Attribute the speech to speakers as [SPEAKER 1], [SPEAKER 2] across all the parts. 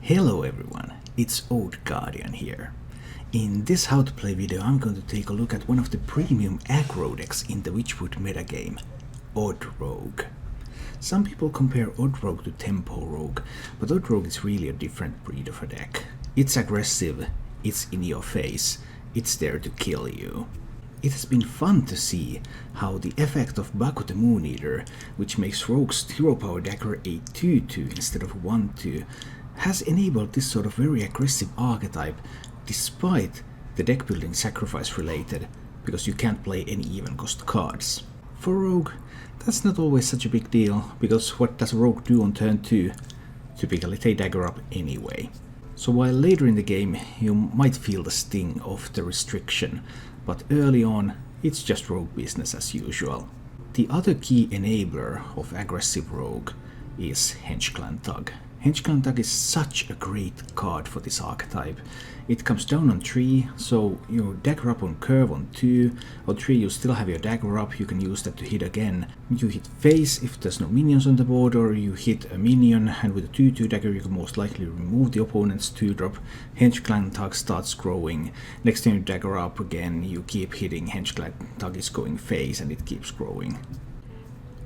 [SPEAKER 1] Hello everyone, it's Old Guardian here. In this how to play video I'm going to take a look at one of the premium aggro decks in the Witchwood metagame, Odd Rogue. Some people compare Odd Rogue to Tempo Rogue, but Odd Rogue is really a different breed of a deck. It's aggressive, it's in your face, it's there to kill you. It has been fun to see how the effect of Baku the Moon Eater, which makes Rogue's hero power dagger a 2-2 instead of 1-2, has enabled this sort of very aggressive archetype despite the deck building sacrifice related, because you can't play any even cost cards. For Rogue, that's not always such a big deal, because what does Rogue do on turn 2? Typically take dagger up anyway. So while later in the game you might feel the sting of the restriction, but early on it's just Rogue business as usual. The other key enabler of aggressive Rogue is Henchclan Tug. Henchclan Tug is such a great card for this archetype. It comes down on 3, so you dagger up on curve on 2, on 3 you still have your dagger up, you can use that to hit again. You hit face if there's no minions on the board, or you hit a minion, and with a 2-2 dagger you can most likely remove the opponent's 2-drop. Henchclan Tug starts growing. Next time you dagger up again, you keep hitting, Henchclan Tug is going face and it keeps growing.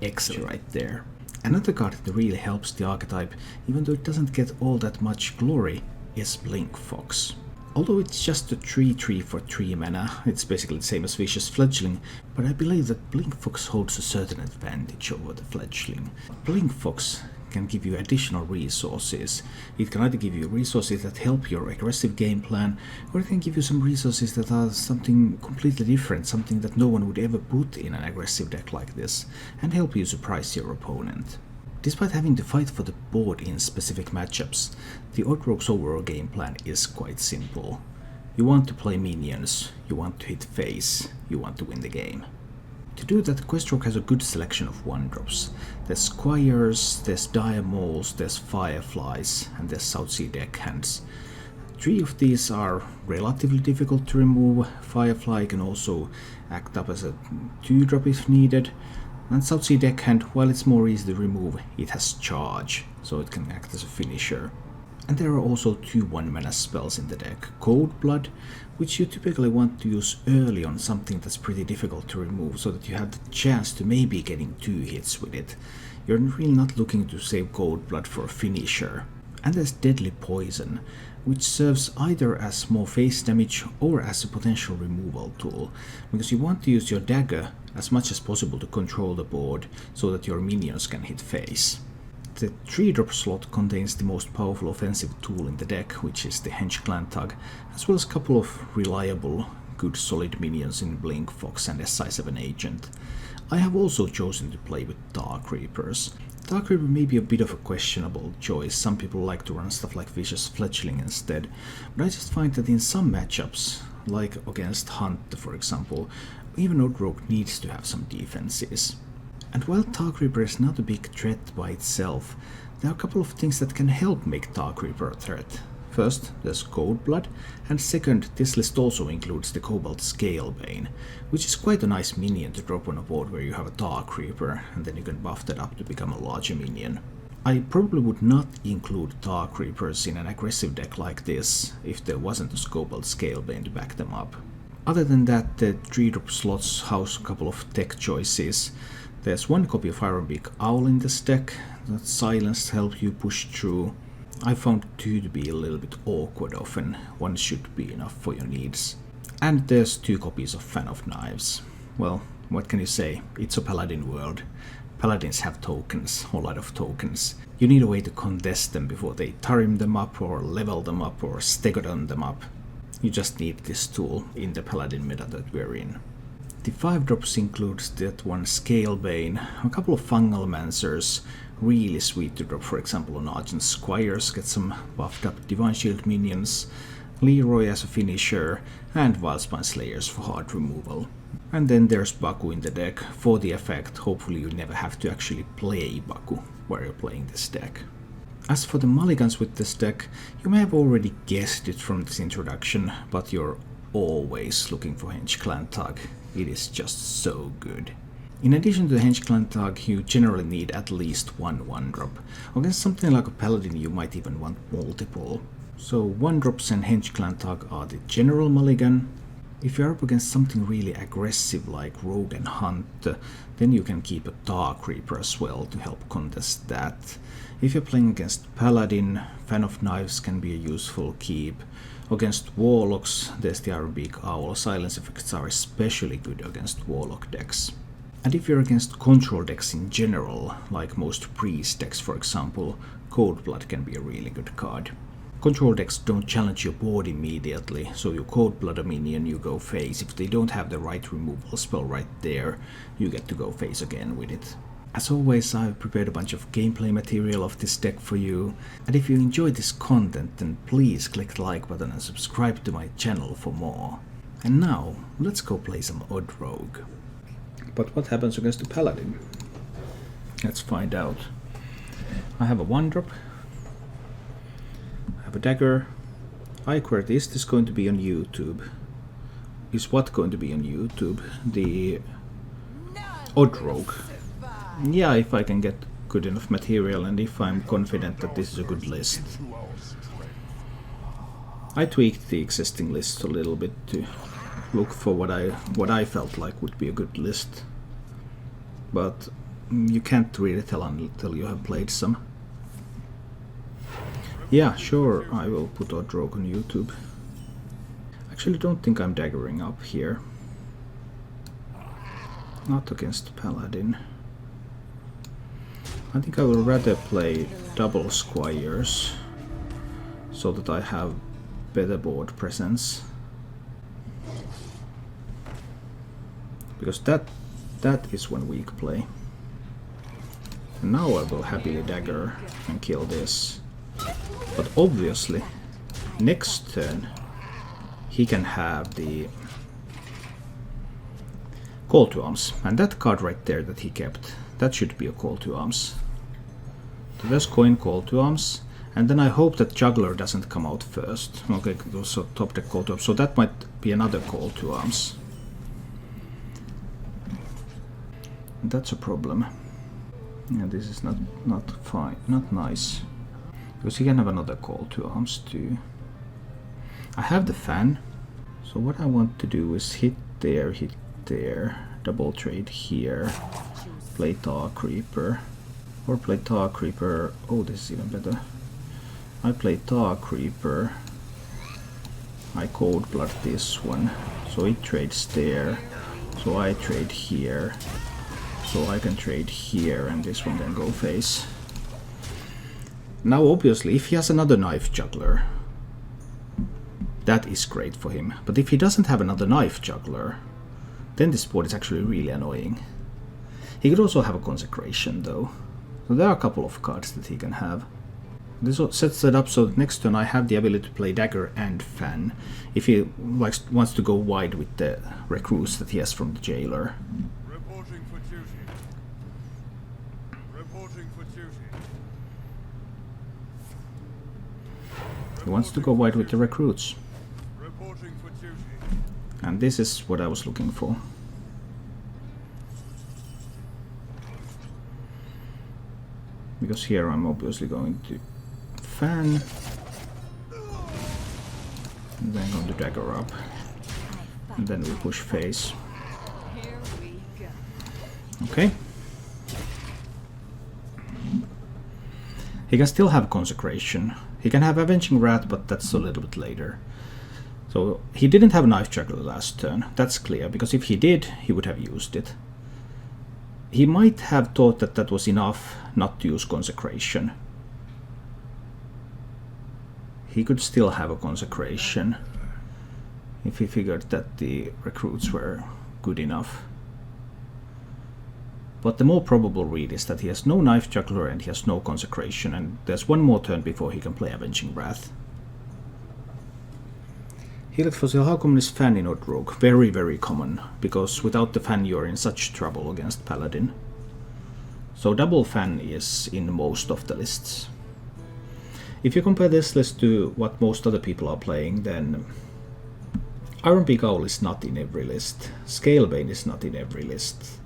[SPEAKER 1] Excellent right there. Another card that really helps the archetype, even though it doesn't get all that much glory, is Blink Fox. Although it's just a 3-3 for 3 mana, it's basically the same as Vicious Fledgling, but I believe that Blink Fox holds a certain advantage over the Fledgling. Blink Fox can give you additional resources. It can either give you resources that help your aggressive game plan, or it can give you some resources that are something completely different, something that no one would ever put in an aggressive deck like this, and help you surprise your opponent. Despite having to fight for the board in specific matchups, the Odd Rogue's overall game plan is quite simple. You want to play minions, you want to hit face, you want to win the game. To do that, Quest Rogue has a good selection of 1-drops. There's Squires, there's Dire Moles, there's Fireflies, and there's Southsea Deckhands. 3 of these are relatively difficult to remove. Firefly can also act up as a 2-drop if needed. And Southsea Deckhand, while it's more easy to remove, it has charge, so it can act as a finisher. And there are also 2 1-mana spells in the deck. Cold Blood, which you typically want to use early on something that's pretty difficult to remove, so that you have the chance to maybe getting 2 hits with it. You're really not looking to save Cold Blood for a finisher. And there's Deadly Poison, which serves either as more face damage or as a potential removal tool, because you want to use your dagger as much as possible to control the board so that your minions can hit face. The 3-drop slot contains the most powerful offensive tool in the deck, which is the Henchclan Tug, as well as a couple of reliable, good solid minions in Blink Fox and SI7 Agent. I have also chosen to play with Dark Reapers. Dark Reaper may be a bit of a questionable choice. Some people like to run stuff like Vicious Fledgling instead, but I just find that in some matchups, like against Hunt for example, even Odd Rogue needs to have some defenses. And while Dark Reaper is not a big threat by itself, there are a couple of things that can help make Dark Reaper a threat. First, there's Cold Blood, and second, this list also includes the Cobalt Scalebane, which is quite a nice minion to drop on a board where you have a Dark Reaper, and then you can buff that up to become a larger minion. I probably would not include Dark Reapers in an aggressive deck like this if there wasn't a Cobalt Scalebane to back them up. Other than that, the 3-drop slots house a couple of tech choices. There's 1 copy of Ironbeak Owl in this deck, that silence helps you push through. I found 2 to be a little bit awkward often, 1 should be enough for your needs. And there's 2 copies of Fan of Knives. Well, what can you say, it's a Paladin world. Paladins have tokens, a lot of tokens. You need a way to contest them before they Tarim them up, or level them up, or Stegodon them up. You just need this tool in the Paladin meta that we're in. The 5-drops includes that 1 Scalebane, a couple of Fungal Mancers, really sweet to drop, for example on Argent Squires, get some buffed up Divine Shield minions, Leroy as a finisher, and Wildspine Slayers for hard removal. And then there's Baku in the deck for the effect. Hopefully you never have to actually play Baku while you're playing this deck. As for the mulligans with this deck, you may have already guessed it from this introduction, but you're always looking for Henchclan Tug. It is just so good. In addition to the Henchclan-Tag, you generally need at least one 1-drop. Against something like a Paladin you might even want multiple. So 1-drops and Henchclan-Tag are the general mulligan. If you're up against something really aggressive like Rogue and Hunt, then you can keep a Tar Creeper as well to help contest that. If you're playing against Paladin, Fan of Knives can be a useful keep. Against Warlocks, there's the Ironbeak Owl. Silence effects are especially good against Warlock decks. And if you're against control decks in general, like most priest decks for example, Coldblood can be a really good card. Control decks don't challenge your board immediately, so you Coldblood a minion, you go face. If they don't have the right removal spell right there, you get to go face again with it. As always, I've prepared a bunch of gameplay material of this deck for you, and if you enjoyed this content, then please click the like button and subscribe to my channel for more. And now, let's go play some Odd Rogue. But what happens against a Paladin? Let's find out. I have a 1-drop. I have a dagger. iQuert, is this going to be on YouTube? Is what going to be on YouTube? The Odd Rogue. Yeah, if I can get good enough material and if I'm confident that this is a good list. I tweaked the existing list a little bit to look for what I felt like would be a good list. But you can't really tell until you have played some. Yeah, sure, I will put Odd Rogue on YouTube. Actually, don't think I'm daggering up here. Not against Paladin. I think I will rather play double Squires so that I have better board presence. Because that is one weak play. And now I will happily dagger and kill this. But obviously, next turn he can have the Call to Arms. And that card right there that he kept, that should be a Call to Arms. So there's coin Call to Arms. And then I hope that Juggler doesn't come out first. Okay, also top deck Call to Arms. So that might be another Call to Arms. That's a problem. Yeah, this is not fine, not nice. Because he can have another Call to Arms too. I have the fan. So what I want to do is hit there, double trade here, play Tar Creeper. Or play Tar Creeper. Oh, this is even better. I play Tar Creeper. I Coldblood this one. So it trades there. So I trade here. So I can trade here and this one then go face. Now obviously if he has another Knife Juggler, that is great for him. But if he doesn't have another Knife Juggler, then this board is actually really annoying. He could also have a Consecration though. So there are a couple of cards that he can have. This sets it up so that next turn I have the ability to play Dagger and Fan if he wants to go wide with the recruits that he has from the Jailer.
[SPEAKER 2] Reporting for duty. Reporting for duty.
[SPEAKER 1] He wants to go wide with the recruits.
[SPEAKER 2] Reporting for duty.
[SPEAKER 1] And this is what I was looking for. Because here I'm obviously going to Fan. And then going to Dagger up. And then we push face. Okay. He can still have Consecration. He can have Avenging Wrath, but that's a little bit later. So he didn't have Knife Juggler last turn. That's clear, because if he did, he would have used it. He might have thought that that was enough not to use Consecration. He could still have a Consecration if he figured that the recruits were good enough. But the more probable read is that he has no Knife Juggler and he has no Consecration, and there's one more turn before he can play Avenging Wrath. Healet Fossil, how common is Fan in Odd Rogue? Very, very common, because without the Fan you're in such trouble against Paladin. So double Fan is in most of the lists. If you compare this list to what most other people are playing, then Ironbeak Owl is not in every list. Scalebane is not in every list.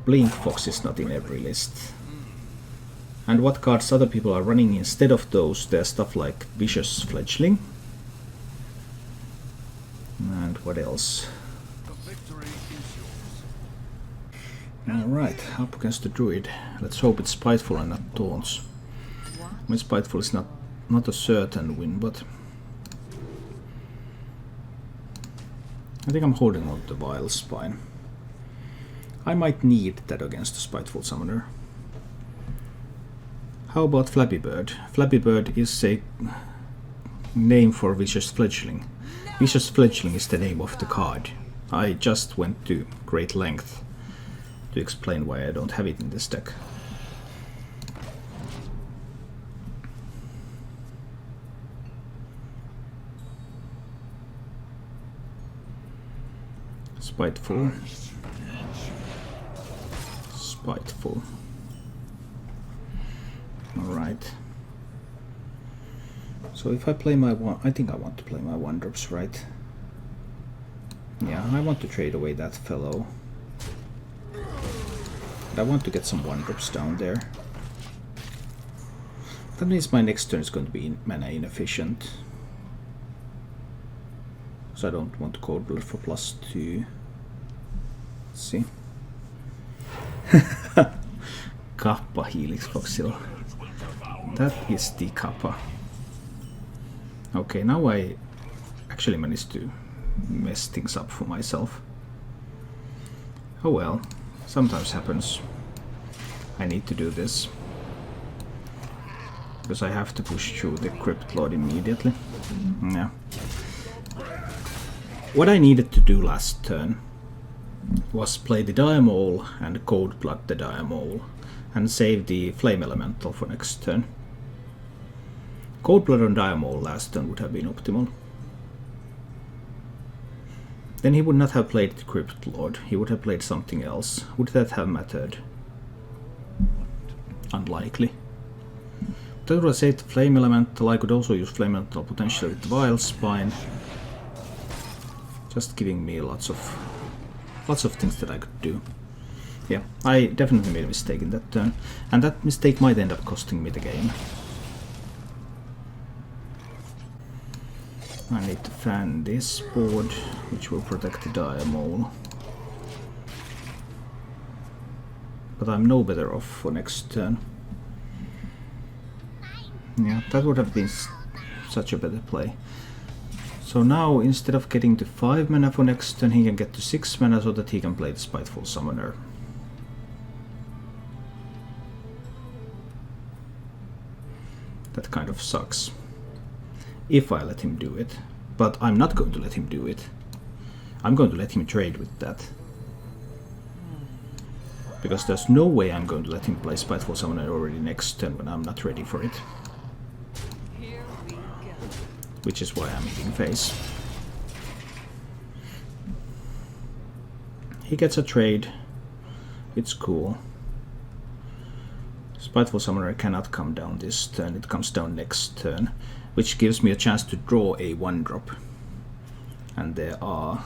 [SPEAKER 1] Blink Fox is not in every list. And what cards other people are running instead of those, there's stuff like Vicious Fledgling. And what else? Alright, up against the Druid. Let's hope it's Spiteful and not Taunts. I mean, Spiteful is not a certain win, but I think I'm holding on to the Vile Spine. I might need that against the Spiteful Summoner. How about Flappy Bird? Flappy Bird is a name for Vicious Fledgling. Vicious Fledgling is the name of the card. I just went to great length to explain why I don't have it in this deck. Spiteful. Spiteful. Alright. So if I play my one, I think I want to play my 1-drops, right? Yeah, I want to trade away that fellow. But I want to get some 1-drops down there. That means my next turn is going to be mana inefficient. So I don't want to Cold Blood for +2. Let's see. Kappa Helix Foxil. That is the Kappa. Okay, now I actually managed to mess things up for myself. Oh well, sometimes happens. I need to do this. Because I have to push through the Crypt Lord immediately. Yeah. What I needed to do last turn was play the Diamole and Cold Blood the Diamole and save the Flame Elemental for next turn. Cold Blood on Diamole last turn would have been optimal. Then he would not have played the Crypt Lord, he would have played something else. Would that have mattered? Unlikely. That would have saved the Flame Elemental. I could also use Flame Elemental potentially with the Vile Spine. Just giving me lots of things that I could do. Yeah, I definitely made a mistake in that turn, and that mistake might end up costing me the game. I need to fan this board, which will protect the Diamole. But I'm no better off for next turn. Yeah, that would have been such a better play. So now, instead of getting to 5 mana for next turn, he can get to 6 mana so that he can play the Spiteful Summoner. That kind of sucks. If I let him do it. But I'm not going to let him do it. I'm going to let him trade with that. Because there's no way I'm going to let him play Spiteful Summoner already next turn when I'm not ready for it. Which is why I'm hitting face. He gets a trade. It's cool. Spiteful Summoner cannot come down this turn, it comes down next turn, which gives me a chance to draw a 1-drop. And there are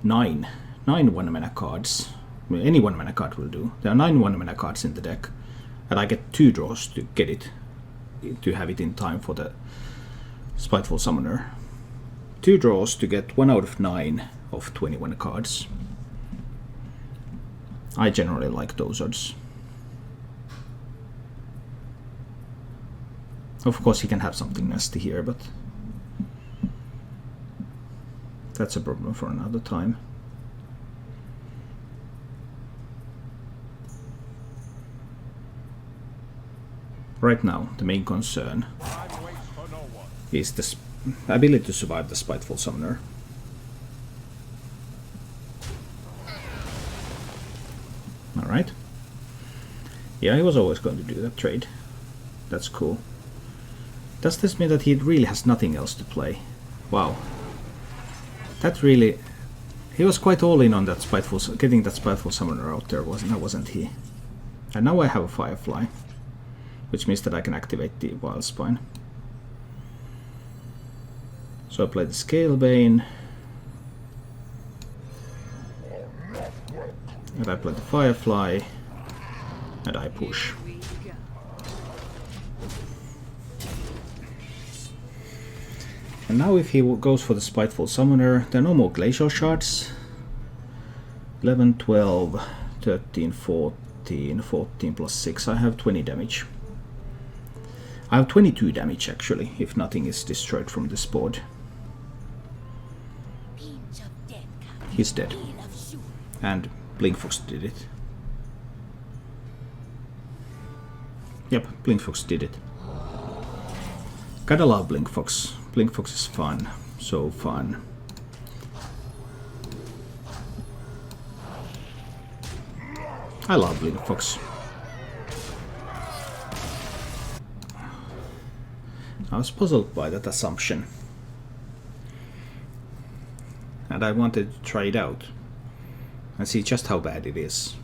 [SPEAKER 1] 9 1-mana cards. Well, any 1-mana card will do. There are 9 1-mana cards in the deck, and I get 2 draws to get it, to have it in time for the Spiteful Summoner. 2 draws to get 1 out of 9 of 21 cards. I generally like those odds. Of course he can have something nasty here, but that's a problem for another time. Right now, the main concern is the ability to survive the Spiteful Summoner. Alright. Yeah, he was always going to do that trade. That's cool. Does this mean that he really has nothing else to play? Wow. That really... He was quite all in on that getting that Spiteful Summoner out there, wasn't he? And now I have a Firefly. Which means that I can activate the Vile Spine. So I play the Scalebane. And I play the Firefly, and I push. And now if he goes for the Spiteful Summoner, there are no more Glacial Shards. 11, 12, 13, 14, 14 plus 6, I have 20 damage. I have 22 damage actually, if nothing is destroyed from this board. He's dead. And Blinkfox did it. Yep, Blinkfox did it. Gotta love Blinkfox. Blinkfox is fun. So fun. I love Blinkfox. I was puzzled by that assumption. And I wanted to try it out and see just how bad it is.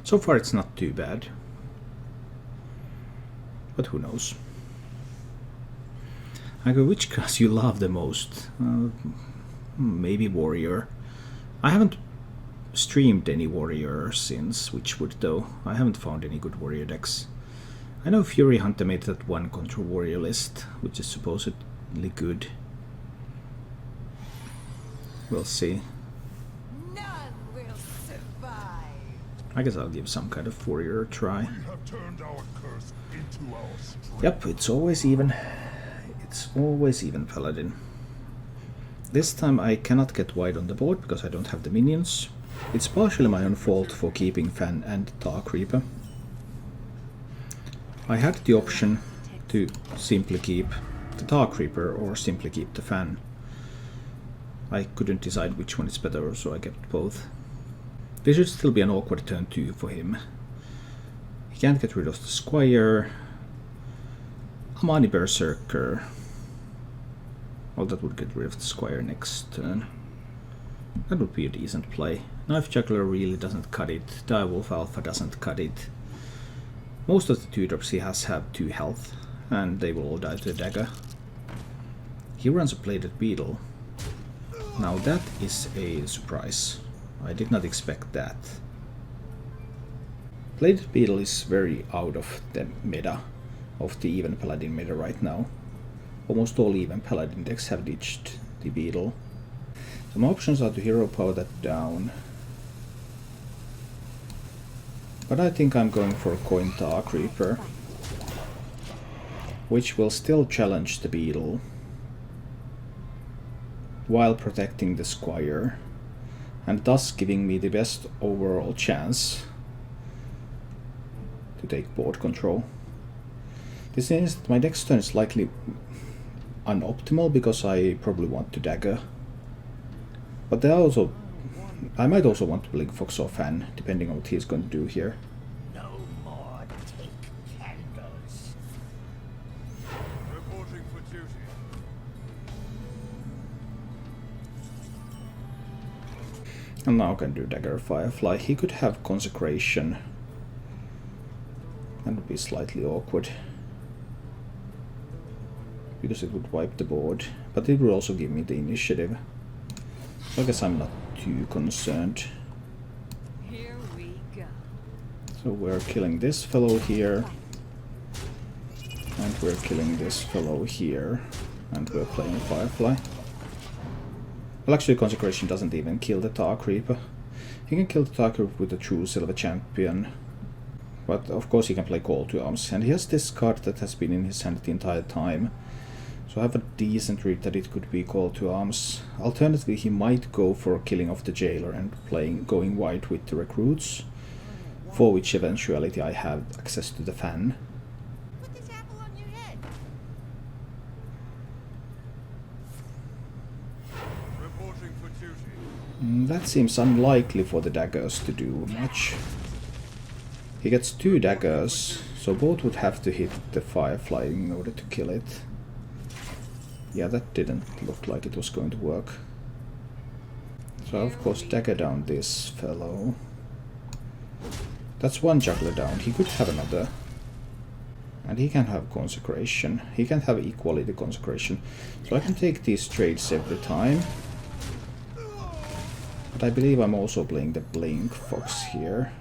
[SPEAKER 1] So far it's not too bad. But who knows. I go, which class you love the most? Maybe Warrior. I haven't streamed any Warrior since Witchwood though. I haven't found any good Warrior decks. I know Fury Hunter made that one control Warrior list, which is supposedly good. We'll see.
[SPEAKER 3] None will survive.
[SPEAKER 1] I guess I'll give some kind of Warrior a try.
[SPEAKER 4] We have turned our curse into our strength.
[SPEAKER 1] Yep, it's always even. It's always Even Paladin. This time I cannot get wide on the board because I don't have the minions. It's partially my own fault for keeping Fan and Dark Reaper. I had the option to simply keep the Dark Reaper or simply keep the Fan. I couldn't decide which one is better, so I kept both. This should still be an awkward turn 2 for him. He can't get rid of the Squire. Amani Berserker. Well, that would get rid of the Squire next turn. That would be a decent play. Knife Juggler really doesn't cut it. Direwolf Alpha doesn't cut it. Most of the 2-drops he has have 2 health, and they will all die to a dagger. He runs a Bladed Beetle. Now that is a surprise. I did not expect that. Bladed Beetle is very out of the meta, of the Even Paladin meta right now. Almost all Even Paladin decks have ditched the Beetle. Some options are to hero power that down. But I think I'm going for a Coin Dark Reaper, which will still challenge the Beetle while protecting the Squire, and thus giving me the best overall chance to take board control. This means that my next turn is likely unoptimal because I probably want to dagger. But I might also want to Blinkfox or Fan, depending on what he's going to do here.
[SPEAKER 3] No more take candles.
[SPEAKER 2] Reporting for duty.
[SPEAKER 1] And now I can do Dagger Firefly. He could have Consecration. That would be slightly awkward, because it would wipe the board, but it would also give me the initiative. So I guess I'm not too concerned.
[SPEAKER 3] Here we go.
[SPEAKER 1] So we're killing this fellow here, and we're killing this fellow here, and we're playing Firefly. Well, actually Consecration doesn't even kill the Dark Reaper. He can kill the Dark Reaper with a true Silver Champion, but of course he can play Call to Arms, and he has this card that has been in his hand the entire time. So I have a decent read that it could be Call to Arms. Alternatively, he might go for killing off the Jailer and going wide with the Recruits, for which eventuality I have access to the Fan.
[SPEAKER 3] Put this apple on your head.
[SPEAKER 2] Reporting for duty.
[SPEAKER 1] That seems unlikely for the daggers to do much. He gets 2 daggers, so both would have to hit the Firefly in order to kill it. Yeah, that didn't look like it was going to work. So of course dagger down this fellow. That's 1 juggler down. He could have another. And he can have Consecration. He can have Equality Consecration. So I can take these trades every time. But I believe I'm also playing the Blink Fox here.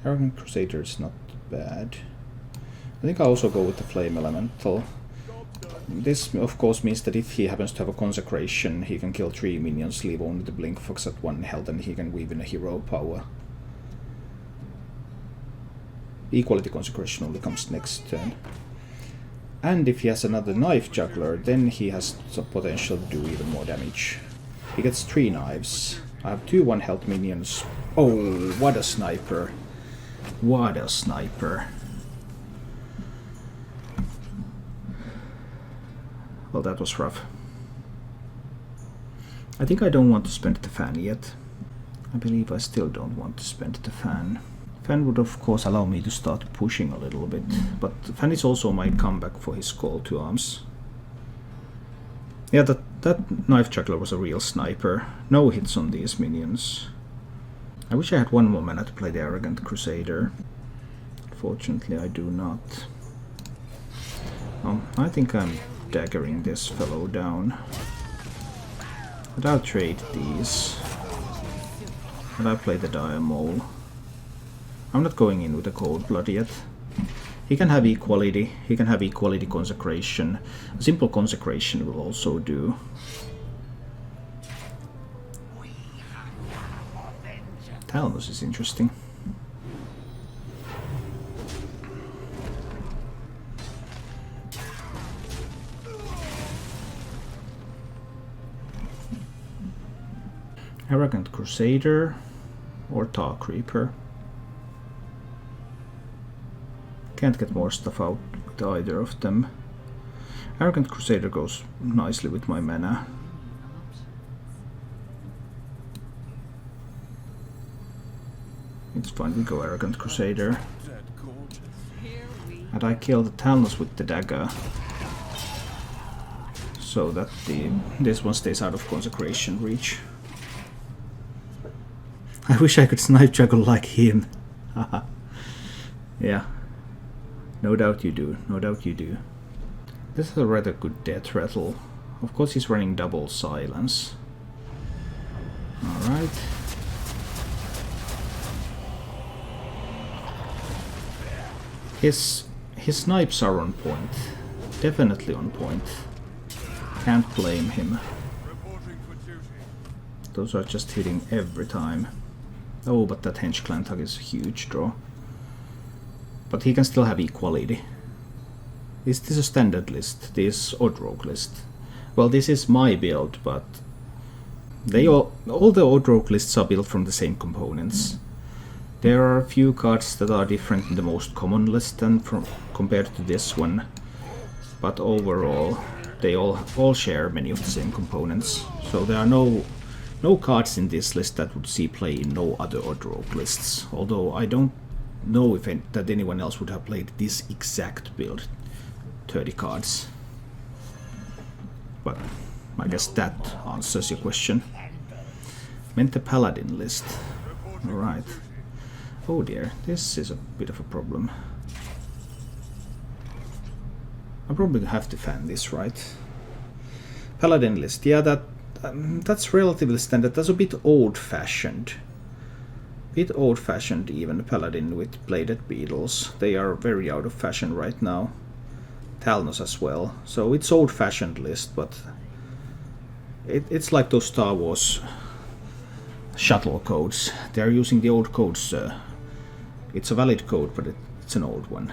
[SPEAKER 1] Arrogant Crusader is not bad. I think I'll also go with the Flame Elemental. This of course means that if he happens to have a Consecration, he can kill 3 minions, leave only the Blink Fox at 1 health, and he can weave in a hero power. Equality Consecration only comes next turn. And if he has another Knife Juggler, then he has some potential to do even more damage. He gets 3 knives. I have 2 1 health minions. Oh, what a sniper. What a sniper. Well, that was rough. I think I don't want to spend the fan yet. I believe I still don't want to spend the fan. Fan would of course allow me to start pushing a little bit, but Fan is also my comeback for his Call to Arms. Yeah, that Knife Juggler was a real sniper. No hits on these minions. I wish I had 1 more mana to play the Arrogant Crusader. Fortunately, I do not. I think I'm daggering this fellow down. But I'll trade these. And I'll play the Dire Mole. I'm not going in with a Cold Blood yet. He can have Equality. He can have Equality Consecration. A simple Consecration will also do. Talnos is interesting. Arrogant Crusader or Tar Creeper. Can't get more stuff out with either of them. Arrogant Crusader goes nicely with my mana. It's fine, we go Arrogant Crusader. And I kill the Talnos with the dagger. So that this one stays out of Consecration reach. I wish I could Snipe Juggle like him. Haha. Yeah. No doubt you do, no doubt you do. This is a rather good death rattle. Of course he's running double silence. Alright. His snipes are on point. Definitely on point. Can't blame him. Those are just hitting every time. Oh, but that Hench Clan Tug is a huge draw. But he can still have Equality. Is this a standard list? This Odd Rogue list? Well, this is my build, but they all the Odd Rogue lists are built from the same components. There are a few cards that are different in the most common list than compared to this one, but overall they all share many of the same components. So there are no cards in this list that would see play in no other Odd Rogue lists, although I don't know if that anyone else would have played this exact build, 30 cards. But I guess that answers your question. Meant the Paladin list. Alright. Oh dear, this is a bit of a problem. I probably have to fan this, right? Paladin list, yeah, that's relatively standard. That's a bit old-fashioned. Even Paladin with Bladed Beetles. They are very out of fashion right now. Talnos as well. So it's old-fashioned list, but it's like those Star Wars shuttle codes. They're using the old codes. It's a valid code, but it's an old one.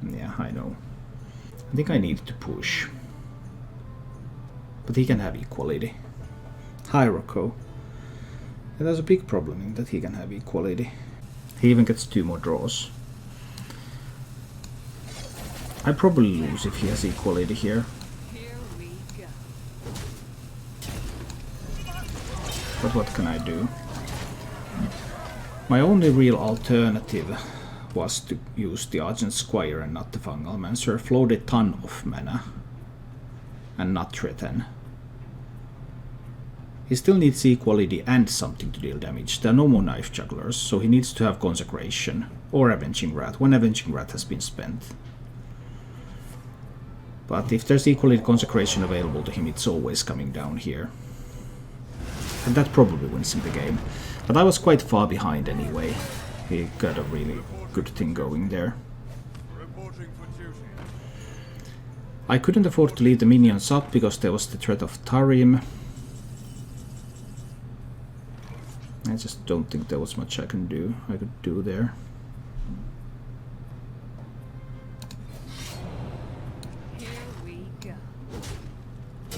[SPEAKER 1] Yeah, I know. I think I need to push. But he can have Equality. Hyroko. Yeah, there's a big problem in that he can have Equality. He even gets 2 more draws. I probably lose if he has Equality here. But what can I do? My only real alternative was to use the Argent Squire and not the Fungal Mancer. Flowed a ton of mana and not threaten. He still needs Equality and something to deal damage. There are no more Knife Jugglers, so he needs to have Consecration or Avenging Wrath when Avenging Wrath has been spent. But if there's equally consecration available to him, it's always coming down here. And that probably wins him the game. But I was quite far behind anyway. He got a really good thing going there.
[SPEAKER 2] Reporting for duty.
[SPEAKER 1] I couldn't afford to leave the minions up because there was the threat of Tarim. I just don't think there was much I could do there.
[SPEAKER 3] Here we go. The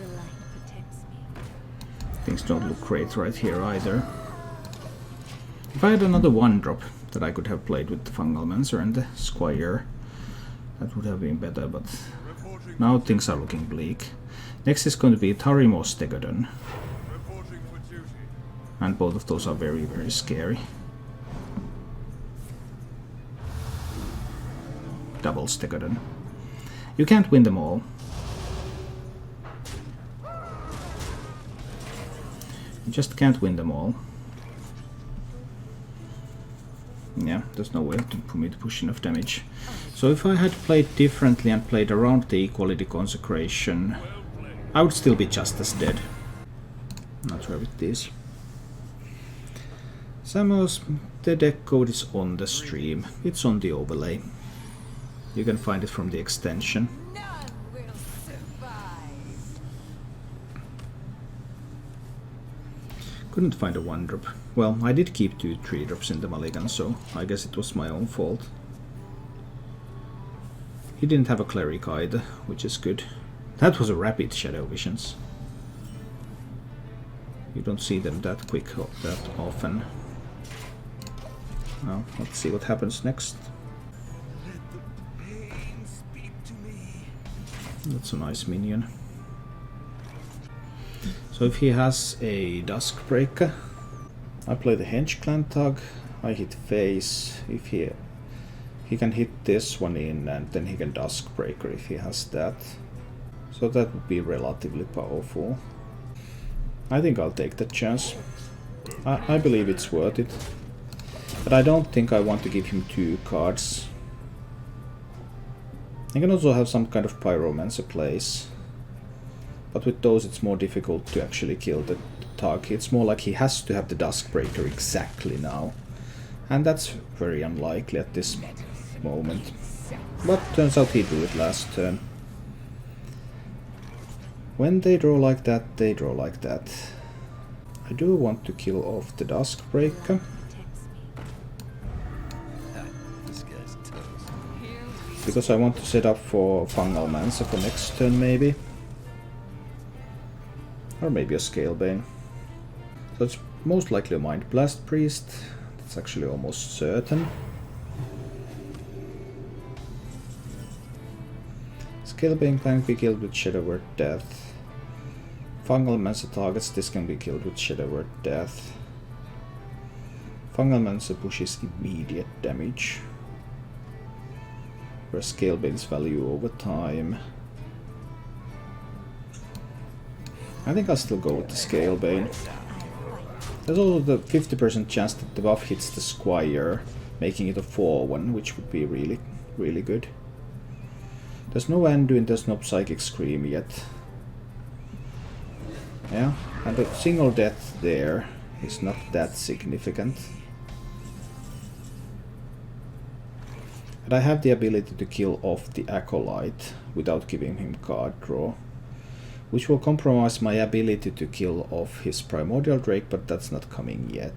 [SPEAKER 3] light protects me.
[SPEAKER 1] Things don't look great right here either. If I had another 1-drop that I could have played with the Fungalmancer and the Squire, that would have been better, but
[SPEAKER 2] Reporting
[SPEAKER 1] now things are looking bleak. Next is going to be Tarim or Stegodon,
[SPEAKER 2] reporting for duty.
[SPEAKER 1] and both of those are very, very scary. Double Stegodon. You can't win them all. You just can't win them all. Yeah, there's no way for me to push enough damage. So if I had played differently and played around the equality consecration, I would still be just as dead. Not sure with this. Samuel's, the deck code is on the stream. It's on the overlay. You can find it from the extension.
[SPEAKER 3] None will survive.
[SPEAKER 1] Couldn't find a 1-drop. Well, I did keep 2 3-drops in the Mulligan, so I guess it was my own fault. He didn't have a cleric either, which is good. That was a rapid Shadow Visions. You don't see them that quick or that often. Well, let's see what happens next. That's a nice minion. So if he has a Duskbreaker, I play the Henge Clan Tug, I hit face. If he can hit this one in, and then he can Duskbreaker if he has that. So that would be relatively powerful. I think I'll take that chance. I believe it's worth it. But I don't think I want to give him 2 cards. I can also have some kind of Pyromancer plays. But with those it's more difficult to actually kill the Tug. It's more like he has to have the Duskbreaker exactly now. And that's very unlikely at this moment. But turns out he drew it last turn. When they draw like that, they draw like that. I do want to kill off the Duskbreaker. Because I want to set up for Fungalmancer for next turn maybe. Or maybe a Scalebane. So it's most likely a Mind Blast Priest. That's actually almost certain. Scalebane can be killed with Shadow Word Death. Fungalmancer targets this can be killed with Shadow Word Death. Fungalmancer pushes immediate damage. Where Scalebane's value over time. I think I'll still go with the Scalebane. There's also the 50% chance that the buff hits the Squire, making it a 4-1, which would be really, really good. There's no Anduin, there's no Psychic Scream yet. Yeah, and a single death there is not that significant. And I have the ability to kill off the Acolyte without giving him card draw, which will compromise my ability to kill off his Primordial Drake, but that's not coming yet.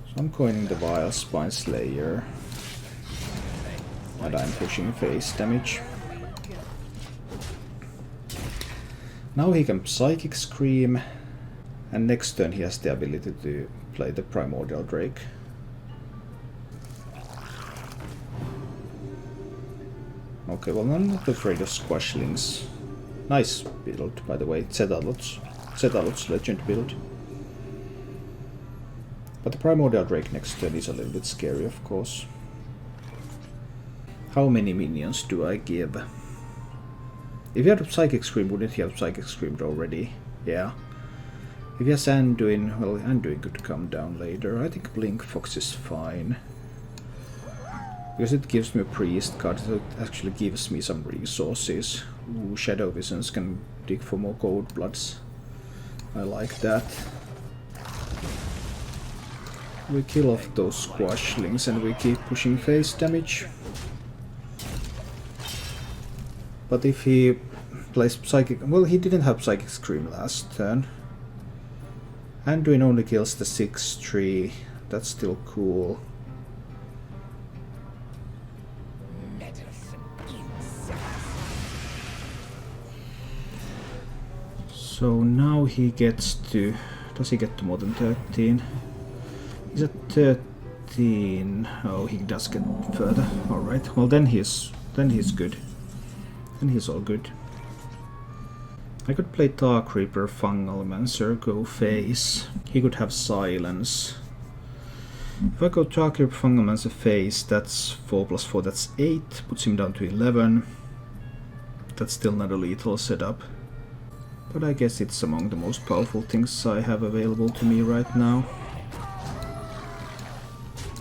[SPEAKER 1] So I'm coining the Vile Spine Slayer, and I'm pushing face damage. Now he can Psychic Scream, and next turn he has the ability to play the Primordial Drake. Okay, well I'm not afraid of Squashlings. Nice build, by the way. Zetalot's legend build. But the Primordial Drake next turn is a little bit scary, of course. How many minions do I give? If he had Psychic Scream, wouldn't he have Psychic Screamed already? Yeah. If he has Anduin, well, Anduin could come down later. I think Blink Fox is fine. Because it gives me a priest card, so it actually gives me some resources. Ooh, Shadow Visions can dig for more gold bloods. I like that. We kill off those squashlings and we keep pushing face damage. But if he plays Psychic... well, he didn't have Psychic Scream last turn. Anduin only kills the 6-3. That's still cool. So now he gets to... does he get to more than 13? He's at 13. Oh, he does get further. Alright, well then he's good. Then he's all good. I could play Dark Reaper, Fungalmancer, go face. He could have Silence. If I go Dark Reaper, Fungalmancer face, that's 4 plus 4, that's 8. Puts him down to 11. That's still not a lethal setup. But I guess it's among the most powerful things I have available to me right now.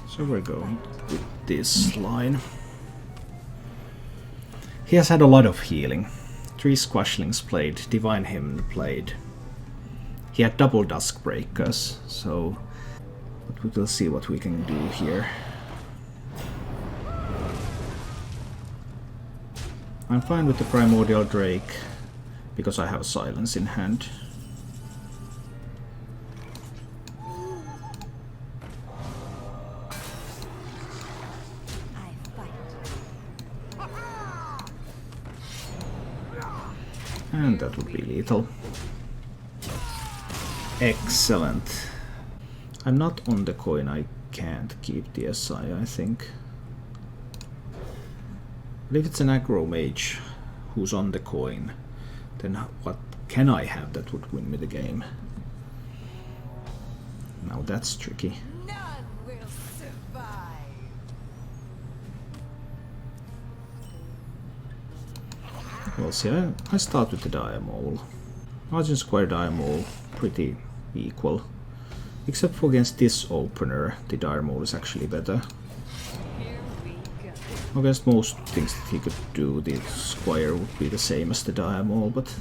[SPEAKER 1] So we're going with this line. He has had a lot of healing. 3 Squashlings played, Divine Hymn played. He had double Dusk Breakers, so... but we will see what we can do here. I'm fine with the Primordial Drake, because I have Silence in hand. And that would be lethal. Excellent. I'm not on the coin, I can't keep the SI, I think. But if it's an aggro mage who's on the coin, then what can I have that would win me the game? Now that's tricky.
[SPEAKER 3] None will survive.
[SPEAKER 1] Well, see, I start with the Diamole. Argent Squire Diamole, pretty equal. Except for against this opener, the Diamole is actually better.
[SPEAKER 3] Here we go.
[SPEAKER 1] Against most things that he could do, the Squire would be the same as the Diamole, but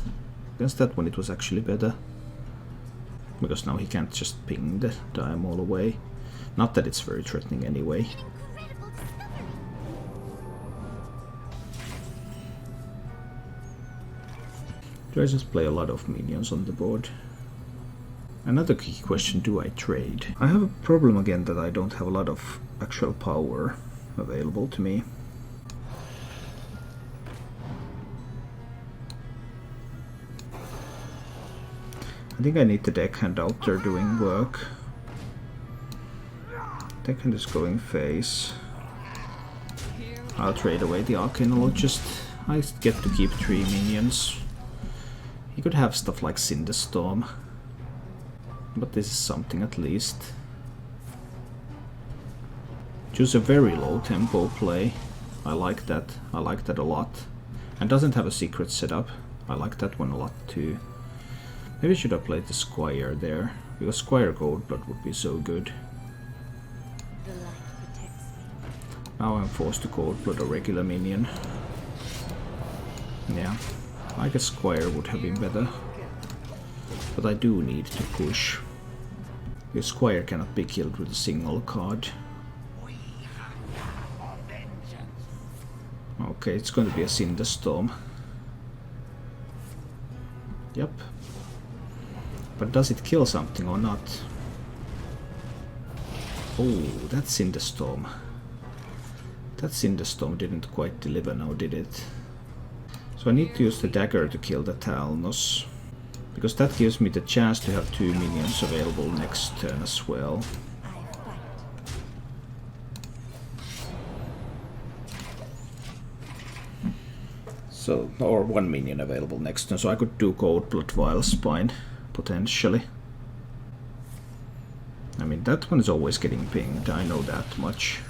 [SPEAKER 1] against that one it was actually better. Because now he can't just ping the Diamole away. Not that it's very threatening anyway. Do I just play a lot of minions on the board? Another key question, do I trade? I have a problem again that I don't have a lot of actual power available to me. I think I need the deckhand out there doing work. Deckhand is going face. I'll trade away the Arcanologist. I get to keep 3 minions. He could have stuff like Cinderstorm. But this is something at least. Choose a very low tempo play. I like that. I like that a lot. And doesn't have a secret setup. I like that one a lot too. Maybe should have played the Squire there. Because Squire Goldblood would be so good.
[SPEAKER 3] The light protects me.
[SPEAKER 1] Now I'm forced to Goldblood a regular minion. Yeah. I guess Squire would have been better. But I do need to push. The Squire cannot be killed with a single card. Okay, it's going to be a Cinderstorm. Yep. But does it kill something or not? Oh, that Cinderstorm. That Cinderstorm didn't quite deliver now, did it? So I need to use the dagger to kill the Talnos. Because that gives me the chance to have 2 minions available next turn as well. So, or 1 minion available next turn, so I could do Goldblood Vilespine, potentially. I mean, that one is always getting pinged, I know that much.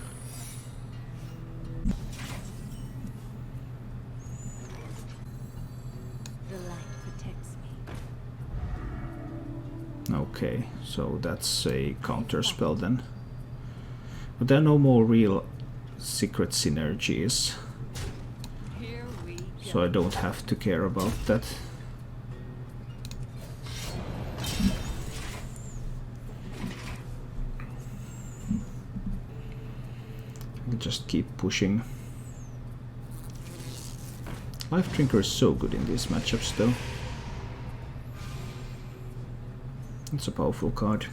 [SPEAKER 1] Okay, so that's a counter spell then. But there are no more real secret synergies,
[SPEAKER 3] Here we go.
[SPEAKER 1] so I don't have to care about that. I'll just keep pushing. Life Drinker is so good in these matchups though. It's a powerful card.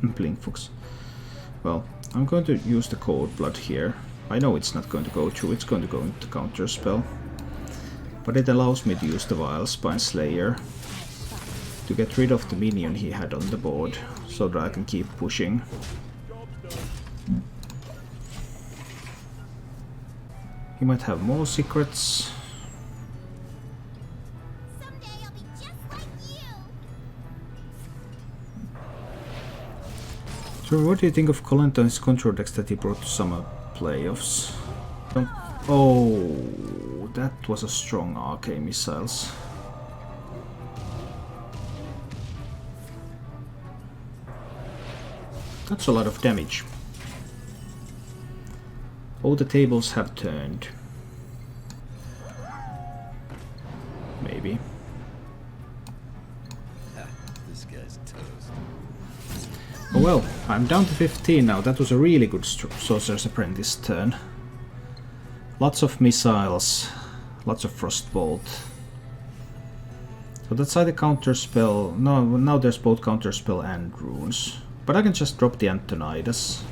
[SPEAKER 1] Blink Fox. Well, I'm going to use the Cold Blood here. I know it's not going to go through, it's going to go into counter spell. But it allows me to use the Vile Spine Slayer to get rid of the minion he had on the board, so that I can keep pushing. He might have more secrets.
[SPEAKER 5] Someday I'll be just like you.
[SPEAKER 1] So what do you think of Colanton's control decks that he brought to summer playoffs? Oh, that was a strong Arcane Missiles. That's a lot of damage. Oh, the tables have turned. Maybe.
[SPEAKER 6] This guy's toast.
[SPEAKER 1] Oh well, I'm down to 15 now. That was a really good Sorcerer's Apprentice turn. Lots of missiles, lots of Frostbolt. So that's either counterspell. No, now there's both counterspell and runes. But I can just drop the Antonidas.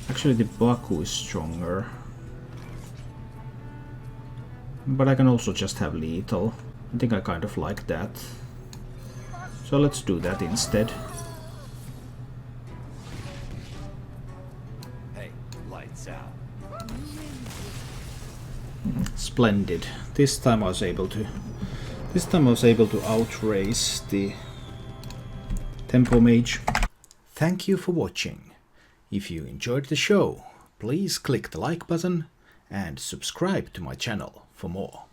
[SPEAKER 1] Actually, the Baku is stronger. But I can also just have lethal. I think I kind of like that. So let's do that instead.
[SPEAKER 6] Hey, lights out.
[SPEAKER 1] Splendid. This time I was able to outrace the Tempo Mage. Thank you for watching. If you enjoyed the show, please click the like button and subscribe to my channel for more.